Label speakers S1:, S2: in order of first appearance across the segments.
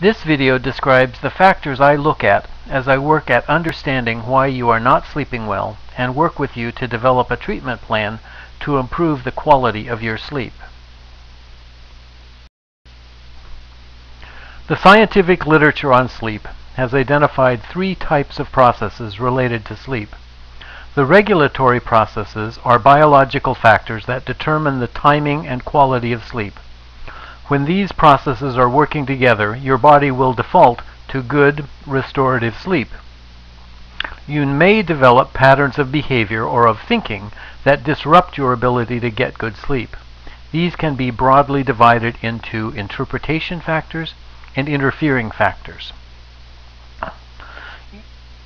S1: This video describes the factors I look at as I work at understanding why you are not sleeping well and work with you to develop a treatment plan to improve the quality of your sleep. The scientific literature on sleep has identified 3 types of processes related to sleep. The regulatory processes are biological factors that determine the timing and quality of sleep. When these processes are working together, your body will default to good, restorative sleep. You may develop patterns of behavior or of thinking that disrupt your ability to get good sleep. These can be broadly divided into interpretation factors and interfering factors.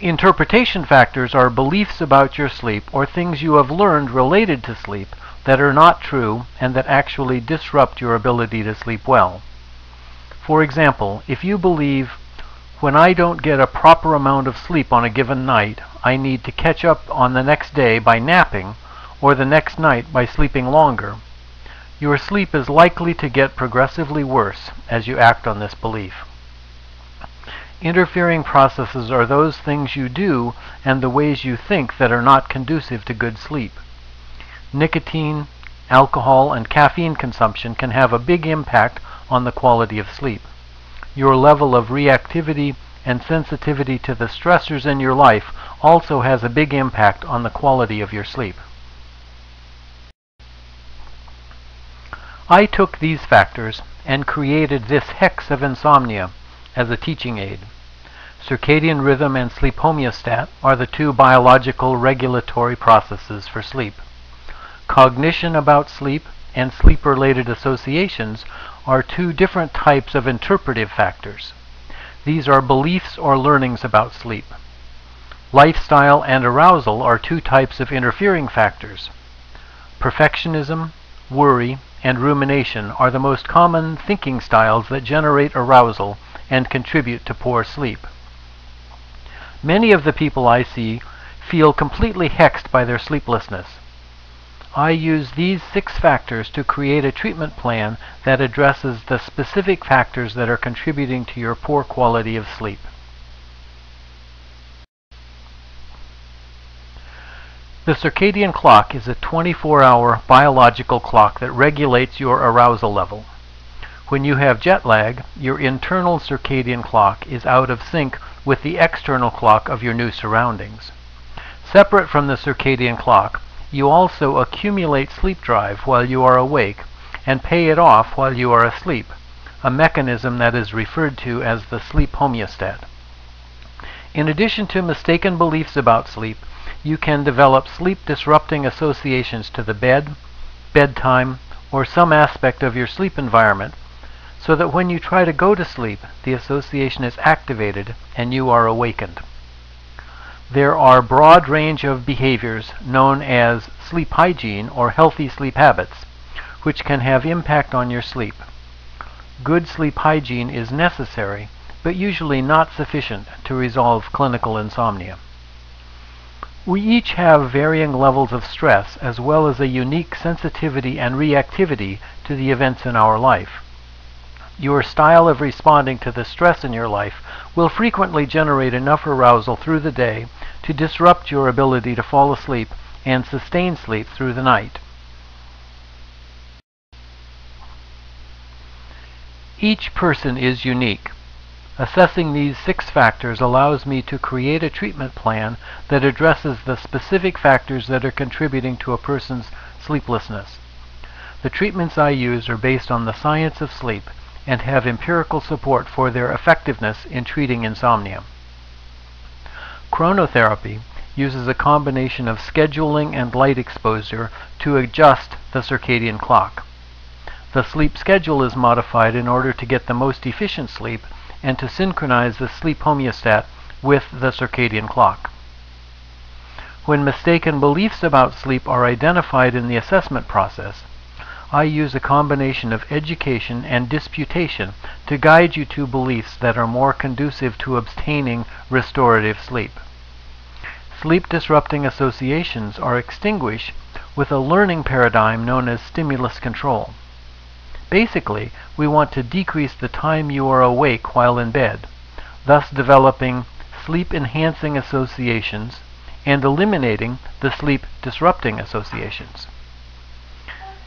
S1: Interpretation factors are beliefs about your sleep or things you have learned related to sleep that are not true and that actually disrupt your ability to sleep well. For example, if you believe, when I don't get a proper amount of sleep on a given night, I need to catch up on the next day by napping, or the next night by sleeping longer, your sleep is likely to get progressively worse as you act on this belief. Interfering processes are those things you do and the ways you think that are not conducive to good sleep. Nicotine, alcohol, and caffeine consumption can have a big impact on the quality of sleep. Your level of reactivity and sensitivity to the stressors in your life also has a big impact on the quality of your sleep. I took these factors and created this Hex of Insomnia as a teaching aid. Circadian rhythm and sleep homeostat are the 2 biological regulatory processes for sleep. Cognition about sleep and sleep-related associations are 2 different types of interpretive factors. These are beliefs or learnings about sleep. Lifestyle and arousal are 2 types of interfering factors. Perfectionism, worry, and rumination are the most common thinking styles that generate arousal and contribute to poor sleep. Many of the people I see feel completely hexed by their sleeplessness. I use these 6 factors to create a treatment plan that addresses the specific factors that are contributing to your poor quality of sleep. The circadian clock is a 24-hour biological clock that regulates your arousal level. When you have jet lag, your internal circadian clock is out of sync with the external clock of your new surroundings. Separate from the circadian clock, you also accumulate sleep drive while you are awake and pay it off while you are asleep, a mechanism that is referred to as the sleep homeostat. In addition to mistaken beliefs about sleep, you can develop sleep-disrupting associations to the bed, bedtime, or some aspect of your sleep environment, so that when you try to go to sleep, the association is activated and you are awakened. There are a broad range of behaviors known as sleep hygiene or healthy sleep habits, which can have impact on your sleep. Good sleep hygiene is necessary, but usually not sufficient to resolve clinical insomnia. We each have varying levels of stress as well as a unique sensitivity and reactivity to the events in our life. Your style of responding to the stress in your life will frequently generate enough arousal through the day to disrupt your ability to fall asleep and sustain sleep through the night. Each person is unique. Assessing these 6 factors allows me to create a treatment plan that addresses the specific factors that are contributing to a person's sleeplessness. The treatments I use are based on the science of sleep and have empirical support for their effectiveness in treating insomnia. Chronotherapy uses a combination of scheduling and light exposure to adjust the circadian clock. The sleep schedule is modified in order to get the most efficient sleep and to synchronize the sleep homeostat with the circadian clock. When mistaken beliefs about sleep are identified in the assessment process, I use a combination of education and disputation to guide you to beliefs that are more conducive to obtaining restorative sleep. Sleep-disrupting associations are extinguished with a learning paradigm known as stimulus control. Basically, we want to decrease the time you are awake while in bed, thus developing sleep-enhancing associations and eliminating the sleep-disrupting associations.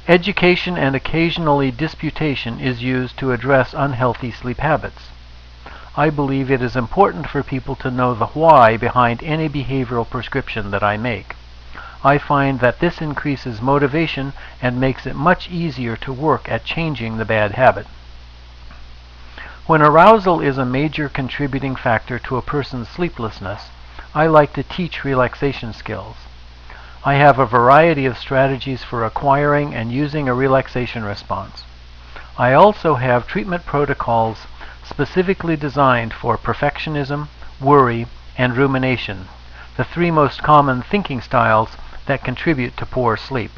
S1: Education and occasionally disputation is used to address unhealthy sleep habits. I believe it is important for people to know the why behind any behavioral prescription that I make. I find that this increases motivation and makes it much easier to work at changing the bad habit. When arousal is a major contributing factor to a person's sleeplessness, I like to teach relaxation skills. I have a variety of strategies for acquiring and using a relaxation response. I also have treatment protocols specifically designed for perfectionism, worry, and rumination, the three most common thinking styles that contribute to poor sleep.